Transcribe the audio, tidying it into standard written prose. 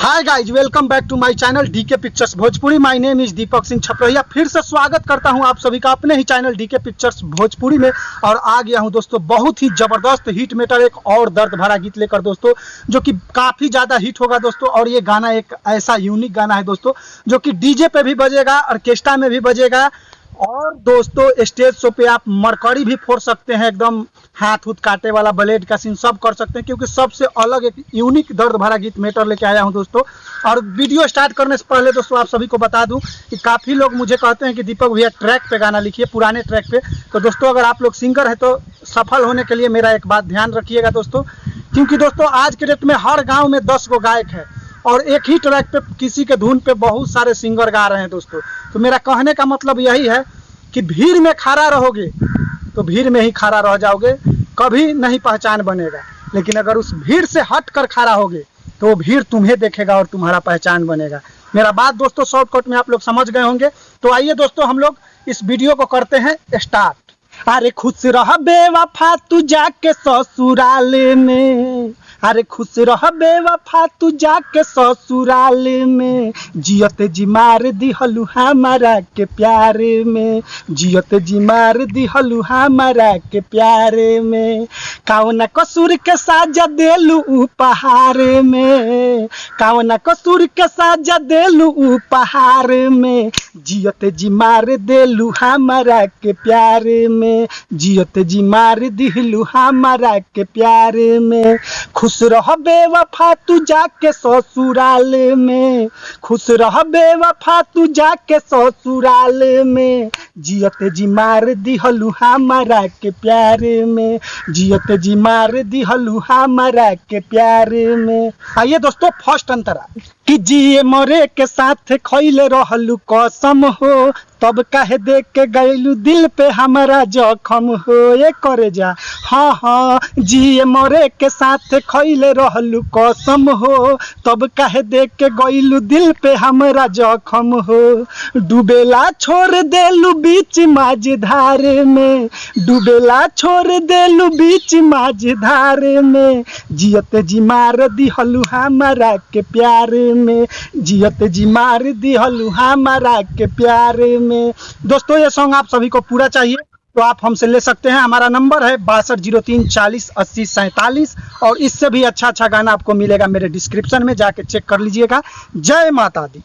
Hi guys, welcome back to my channel DK Pictures Bhojpuri. My name is Deepak Singh Chhaprahiya. फिर से स्वागत करता हूं आप सभी का अपने ही चैनल डीके पिक्चर्स भोजपुरी में। और आ गया हूं दोस्तों बहुत ही जबरदस्त हिट मेटर एक और दर्द भरा गीत लेकर दोस्तों, जो कि काफ़ी ज़्यादा हिट होगा दोस्तों। और ये गाना एक ऐसा यूनिक गाना है दोस्तों, जो कि डीजे पे भी बजेगा, ऑर्केस्ट्रा में भी बजेगा, और दोस्तों स्टेज शो पे आप मरकरी भी फोड़ सकते हैं, एकदम हाथ उथ काटे वाला ब्लेड का सीन सब कर सकते हैं, क्योंकि सबसे अलग एक यूनिक दर्द भरा गीत मेटर लेके आया हूं दोस्तों। और वीडियो स्टार्ट करने से पहले दोस्तों आप सभी को बता दूं कि काफ़ी लोग मुझे कहते हैं कि दीपक भैया ट्रैक पे गाना लिखिए, पुराने ट्रैक पे। तो दोस्तों अगर आप लोग सिंगर हैं तो सफल होने के लिए मेरा एक बात ध्यान रखिएगा दोस्तों, क्योंकि दोस्तों आज के डेट में हर गाँव में 10 गो गायक है और एक ही ट्रैक पे किसी के धुन पे बहुत सारे सिंगर गा रहे हैं दोस्तों। तो मेरा कहने का मतलब यही है कि भीड़ में खड़ा रहोगे तो भीड़ में ही खड़ा रह जाओगे, कभी नहीं पहचान बनेगा। लेकिन अगर उस भीड़ से हट कर खड़ा होगे तो वो भीड़ तुम्हें देखेगा और तुम्हारा पहचान बनेगा। मेरा बात दोस्तों शॉर्टकट में आप लोग समझ गए होंगे। तो आइए दोस्तों हम लोग इस वीडियो को करते हैं स्टार्ट। अरे खुश रह बेवफा तू जाके ससुराल में, अरे खुश रह बेवफा तू जाके ससुराल में, जियत जी मार दिहलू हमारा के प्यारे में, जियत जी मार दिहलू हमारा के प्यारे में। कौना कसूर के साजा देलू उपहार में, कौना कसूर के साजा देलू उपहार में, जियत जी मार देलू हमारा के प्यारे में, जियत जी मार दिहलू हमारा के प्यारे में। खुश रह बेवफा तू जाके ससुराल में, खुश रह बेवफा तू जाके ससुराल में, जियत जी मार दिहलू हमारा के प्यारे में, जियत जी मार दिहलू हमारा के प्यारे में। आइए दोस्तों फर्स्ट अंतरा कि जिए मरे के साथ खइले रहलू कसम हो, तब काहे देख के गैलू दिल पे हमारा जखम हो। ये करे जा हाँ हाँ, जिए मरे के साथ खइले रहलू कसम हो, तब काहे देख के गैलू दिल पे हमारा जखम हो। डूबेला छोड़ देलू बीच माझधार में, डूबेला छोड़ देलू बीच माझधार में, जियत जी मार दिहलू हमारा के प्यारे में, जियत जी मार दिहलू हमारा के प्यारे में। दोस्तों ये सॉन्ग आप सभी को पूरा चाहिए तो आप हमसे ले सकते हैं। हमारा नंबर है 6203 40 80 47, और इससे भी अच्छा गाना आपको मिलेगा मेरे डिस्क्रिप्शन में, जाके चेक कर लीजिएगा। जय माता दी।